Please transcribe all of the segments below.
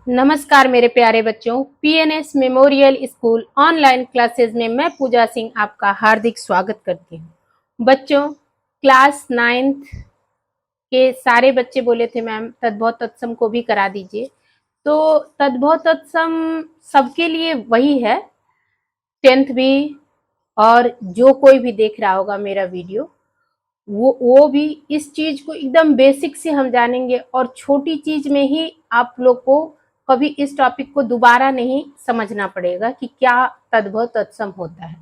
नमस्कार मेरे प्यारे बच्चों, PNS memorial school online classes में मैं पूजा सिंह आपका हार्दिक स्वागत करती हूँ। बच्चों, क्लास 9th के सारे बच्चे बोले थे मैम तद्भव तत्सम को भी करा दीजिए। तो तद्भव तत्सम सबके लिए वही है, 10th भी, और जो कोई भी देख रहा होगा मेरा वीडियो वो भी इस चीज को एकदम बेसिक से हम जानेंगे और छोटी चीज में ही आप लोग को कभी इस टॉपिक को दोबारा नहीं समझना पड़ेगा कि क्या तद्भव तत्सम होता है।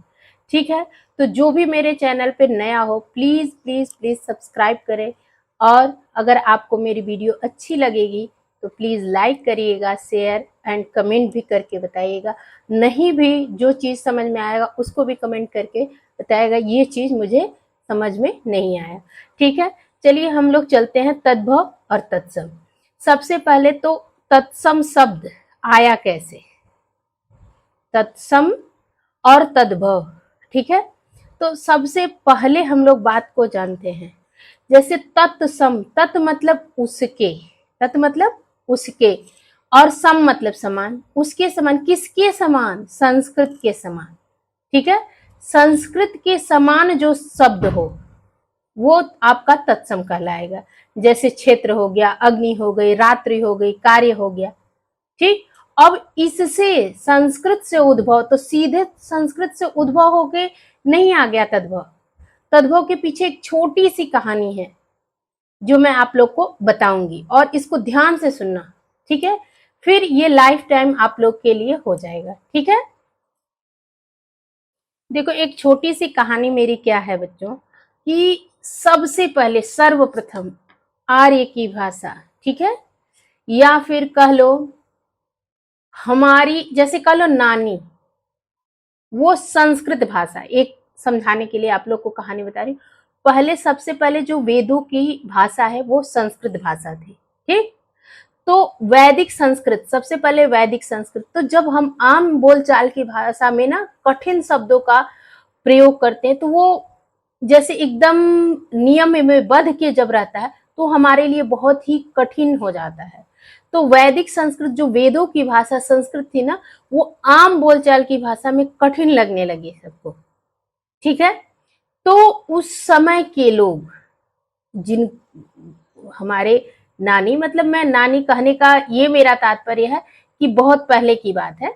ठीक है, तो जो भी मेरे चैनल पे नया हो प्लीज प्लीज प्लीज सब्सक्राइब करें, और अगर आपको मेरी वीडियो अच्छी लगेगी तो प्लीज लाइक करिएगा, शेयर एंड कमेंट भी करके बताइएगा। नहीं भी जो चीज समझ में आएगा उसको भी कमेंट करके बताएगा ये चीज मुझे समझ में नहीं आया। ठीक है, चलिए हम लोग चलते हैं तद्भव और तत्सम। सबसे पहले तो तत्सम शब्द आया कैसे, तत्सम और तद्भव। ठीक है, तो सबसे पहले हम लोग बात को जानते हैं। जैसे तत्सम, तत् मतलब उसके, तत् मतलब उसके, और सम मतलब समान, उसके समान। किसके समान? संस्कृत के समान। ठीक है, संस्कृत के समान जो शब्द हो वो आपका तत्सम कहलाएगा। जैसे क्षेत्र हो गया, अग्नि हो गई, रात्रि हो गई, कार्य हो गया। ठीक, अब इससे संस्कृत से उद्भव, तो सीधे संस्कृत से उद्भव होके नहीं आ गया तद्भव। तद्भव के पीछे एक छोटी सी कहानी है जो मैं आप लोग को बताऊंगी, और इसको ध्यान से सुनना। ठीक है, फिर ये लाइफ टाइम आप लोग के लिए हो जाएगा। ठीक है, देखो एक छोटी सी कहानी मेरी क्या है बच्चों, कि सबसे पहले सर्वप्रथम आर्य की भाषा, ठीक है, या फिर कह लो हमारी, जैसे कह लो नानी, वो संस्कृत भाषा। एक समझाने के लिए आप लोग को कहानी बता रही हूँ। पहले सबसे पहले जो वेदों की भाषा है वो संस्कृत भाषा थी। ठीक, तो वैदिक संस्कृत, सबसे पहले वैदिक संस्कृत। तो जब हम आम बोलचाल की भाषा में ना कठिन शब्दों का प्रयोग करते हैं तो वो जैसे एकदम नियम में बध के जब रहता है तो हमारे लिए बहुत ही कठिन हो जाता है। तो वैदिक संस्कृत, जो वेदों की भाषा संस्कृत थी ना, वो आम बोलचाल की भाषा में कठिन लगने लगी सबको। ठीक है, तो उस समय के लोग, जिन हमारे नानी, मतलब मैं नानी कहने का ये मेरा तात्पर्य है कि बहुत पहले की बात है।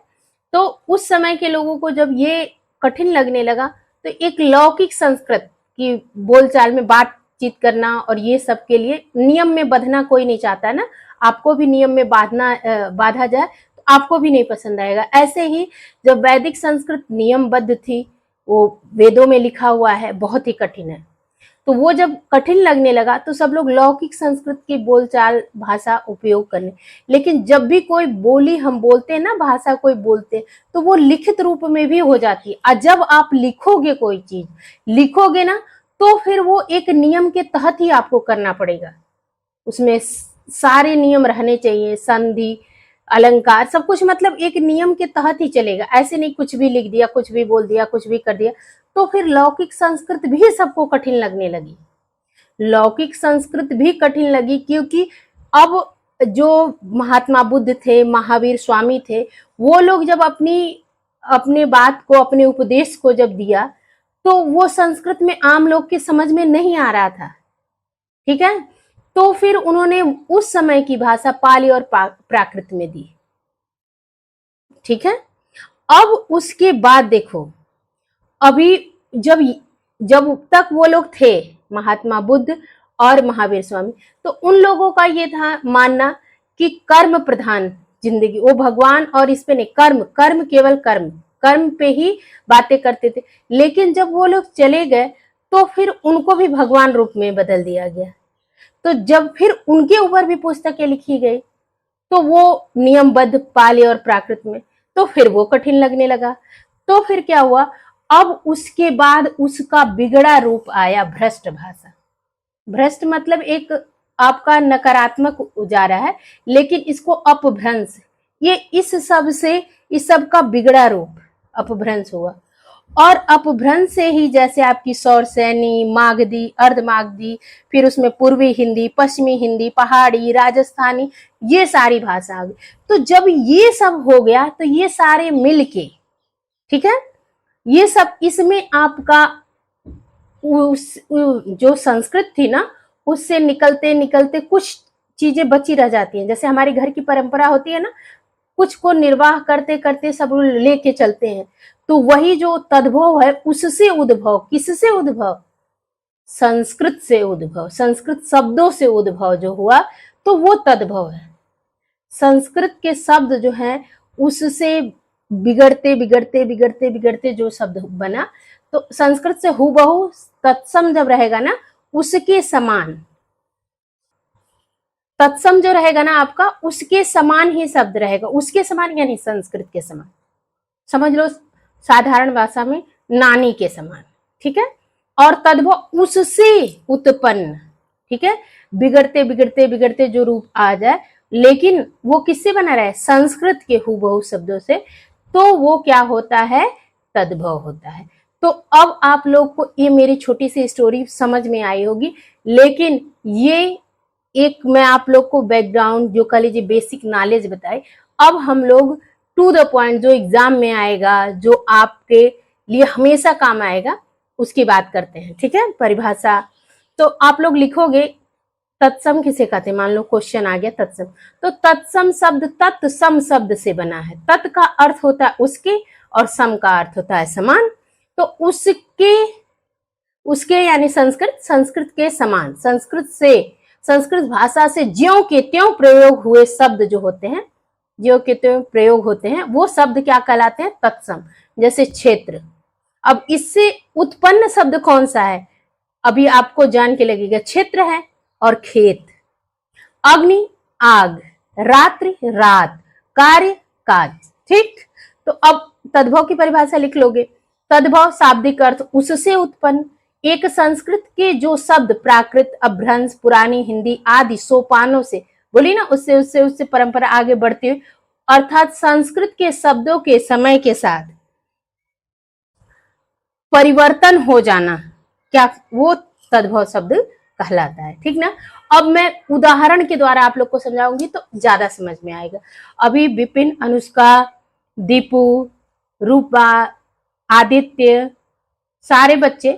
तो उस समय के लोगों को जब ये कठिन लगने लगा तो एक लौकिक संस्कृत की बोलचाल में बातचीत करना, और ये सब के लिए नियम में बंधना कोई नहीं चाहता ना। आपको भी नियम में बाधा जाए तो आपको भी नहीं पसंद आएगा। ऐसे ही जब वैदिक संस्कृत नियमबद्ध थी, वो वेदों में लिखा हुआ है, बहुत ही कठिन है, तो वो जब कठिन लगने लगा तो सब लोग लौकिक संस्कृत की बोलचाल भाषा उपयोग करने। लेकिन जब भी कोई बोली हम बोलते हैं ना, भाषा कोई बोलते हैं, तो वो लिखित रूप में भी हो जाती है। और जब आप लिखोगे, कोई चीज लिखोगे ना, तो फिर वो एक नियम के तहत ही आपको करना पड़ेगा। उसमें सारे नियम रहने चाहिए, संधि, अलंकार, सब कुछ मतलब एक नियम के तहत ही चलेगा। ऐसे नहीं कुछ भी लिख दिया, कुछ भी बोल दिया, कुछ भी कर दिया। तो फिर लौकिक संस्कृत भी सबको कठिन लगने लगी। लौकिक संस्कृत भी कठिन लगी, क्योंकि अब जो महात्मा बुद्ध थे, महावीर स्वामी थे, वो लोग जब अपने बात को, अपने उपदेश को जब दिया, तो वो संस्कृत में आम लोग के समझ में नहीं आ रहा था। ठीक है, तो फिर उन्होंने उस समय की भाषा पाली और प्राकृत में दी। ठीक है, अब उसके बाद देखो, अभी जब जब तक वो लोग थे, महात्मा बुद्ध और महावीर स्वामी, तो उन लोगों का ये था मानना कि कर्म प्रधान जिंदगी, वो भगवान और इस पे नहीं, कर्म, कर्म केवल कर्म, कर्म पे ही बातें करते थे। लेकिन जब वो लोग चले गए तो फिर उनको भी भगवान रूप में बदल दिया गया। तो जब फिर उनके ऊपर भी पुस्तकें लिखी गई तो वो नियमबद्ध पाली और प्राकृत में, तो फिर वो कठिन लगने लगा। तो फिर क्या हुआ, अब उसके बाद उसका बिगड़ा रूप आया भ्रष्ट भाषा। भ्रष्ट मतलब एक आपका नकारात्मक उजारा है, लेकिन इसको अपभ्रंश, ये इस सब का बिगड़ा रूप अपभ्रंश हुआ। और अपभ्रंश से ही जैसे आपकी सौरसैनी, मागधी, अर्धमागधी, फिर उसमें पूर्वी हिंदी, पश्चिमी हिंदी, पहाड़ी, राजस्थानी, ये सारी भाषा आ गई। तो जब ये सब हो गया तो ये सारे मिलके, ठीक है, ये सब इसमें आपका जो संस्कृत थी ना, उससे निकलते निकलते कुछ चीजें बची रह जाती हैं। जैसे हमारी घर की परंपरा होती है ना, कुछ को निर्वाह करते करते सब लेके चलते हैं। तो वही जो तद्भव है, उससे उद्भव, किससे उद्भव? संस्कृत से उद्भव, संस्कृत शब्दों से उद्भव जो हुआ, तो वो तद्भव है। संस्कृत के शब्द जो है उससे बिगड़ते बिगड़ते बिगड़ते बिगड़ते जो शब्द बना, तो संस्कृत से हूबहू तत्सम जब रहेगा ना, उसके समान, तत्सम जो रहेगा ना आपका, उसके समान ही शब्द रहेगा। उसके समान यानी संस्कृत के समान, समझ लो साधारण भाषा में नानी के समान, ठीक है। और तद्भव उससे उत्पन्न, ठीक है, बिगड़ते बिगड़ते बिगड़ते जो रूप आ जाए, लेकिन वो किससे बना रहे? संस्कृत के हूबहू शब्दों से, तो वो क्या होता है? तद्भव होता है। तो अब आप लोग को ये मेरी छोटी सी स्टोरी समझ में आई होगी, लेकिन ये एक मैं आप लोग को बैकग्राउंड, जो कह लीजिए बेसिक नॉलेज बताई। अब हम लोग टू द पॉइंट, जो एग्जाम में आएगा, जो आपके लिए हमेशा काम आएगा, उसकी बात करते हैं, ठीक है। परिभाषा तो आप लोग लिखोगे, तत्सम किसे कहते हैं? मान लो क्वेश्चन आ गया तत्सम, तो तत्सम शब्द तत्सम शब्द से बना है। तत् का अर्थ होता है उसके, और सम का अर्थ होता है समान। तो उसके यानी संस्कृत, संस्कृत के समान, संस्कृत से, संस्कृत भाषा से ज्यों के त्यों प्रयोग हुए शब्द जो होते हैं, ज्यों के त्यों प्रयोग होते हैं, वो शब्द क्या कहलाते हैं? तत्सम। जैसे क्षेत्र, अब इससे उत्पन्न शब्द कौन सा है? अभी आपको जान के लगेगा, क्षेत्र है और खेत, अग्नि आग, रात्रि रात, कार्य काज, ठीक। तो अब तद्भव की परिभाषा लिख लोगे। तद्भव शाब्दिक अर्थ उससे उत्पन्न, एक संस्कृत के जो शब्द प्राकृत, अभ्रंश, पुरानी हिंदी आदि सोपानों से, बोली ना, उससे उससे उससे परंपरा आगे बढ़ती हुई, अर्थात संस्कृत के शब्दों के समय के साथ परिवर्तन हो जाना, क्या वो तद्भव शब्द कहलाता है, ठीक ना। अब मैं उदाहरण के द्वारा आप लोग को समझाऊंगी तो ज्यादा समझ में आएगा। अभी विपिन, अनुष्का, दीपू, रूपा, आदित्य, सारे बच्चे,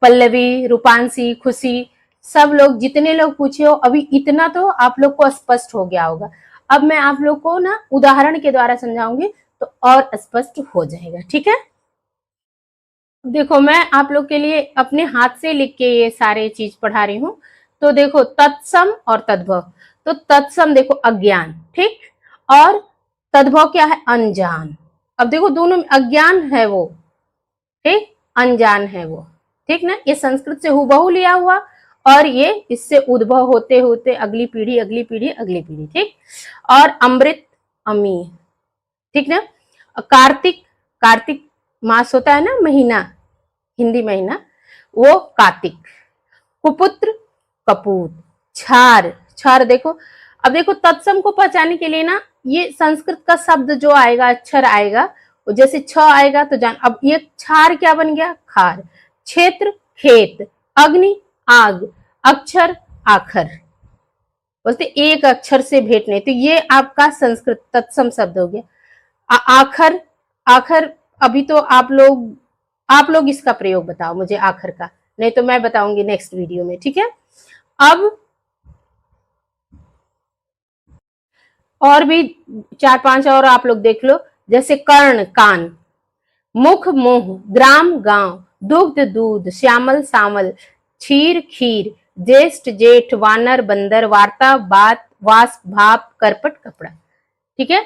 पल्लवी, रूपांशी, खुशी, सब लोग, जितने लोग पूछे हो, अभी इतना तो आप लोग को स्पष्ट हो गया होगा। अब मैं आप लोग को ना उदाहरण के द्वारा समझाऊंगी तो और स्पष्ट हो जाएगा, ठीक है। देखो, मैं आप लोग के लिए अपने हाथ से लिख के ये सारे चीज पढ़ा रही हूँ। तो देखो, तत्सम और तद्भव। तो तत्सम देखो अज्ञान, ठीक, और तद्भव क्या है? अनजान। अब देखो दोनों में अज्ञान है वो, ठीक, अनजान है वो, ठीक ना। ये संस्कृत से हूबहू लिया हुआ, और ये इससे उद्भव होते होते अगली पीढ़ी अगली पीढ़ी अगली पीढ़ी, ठीक। और अमृत, अमी, ठीक ना। कार्तिक, कार्तिक मास होता है ना, महीना, हिंदी महीना, वो कार्तिक। कुपुत्र, कपूत। छार, छार देखो। अब देखो, तत्सम को पहचानने के लिए ना, ये संस्कृत का शब्द जो आएगा, अक्षर आएगा, जैसे छ आएगा तो जान, अब ये छार क्या बन गया? खार। क्षेत्र, खेत, अग्नि आग, अक्षर आखर, बोलते एक अक्षर से भेंटने, तो ये आपका संस्कृत तत्सम शब्द हो गया। आखर, आखर, अभी तो आप लोग इसका प्रयोग बताओ मुझे आखर का, नहीं तो मैं बताऊंगी नेक्स्ट वीडियो में, ठीक है। अब और भी 4-5 और आप लोग देख लो, जैसे कर्ण, कान, मुख, मुंह, ग्राम, गांव, दुग्ध, दूध, श्यामल, सामल, क्षीर, खीर, ज्येष्ठ, जेठ, वानर, बंदर, वार्ता, बात, वास, भाप, करपट, कपड़ा, ठीक है।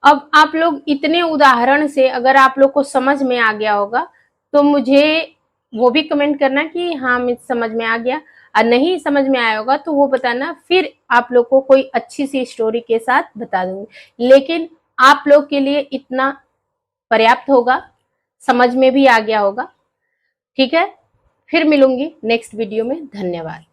अब आप लोग इतने उदाहरण से अगर आप लोग को समझ में आ गया होगा, तो मुझे वो भी कमेंट करना कि हाँ मुझे समझ में आ गया, और नहीं समझ में आया होगा तो वो बताना, फिर आप लोग को कोई अच्छी सी स्टोरी के साथ बता दूंगी। लेकिन आप लोग के लिए इतना पर्याप्त होगा, समझ में भी आ गया होगा, ठीक है। फिर मिलूंगी नेक्स्ट वीडियो में। धन्यवाद।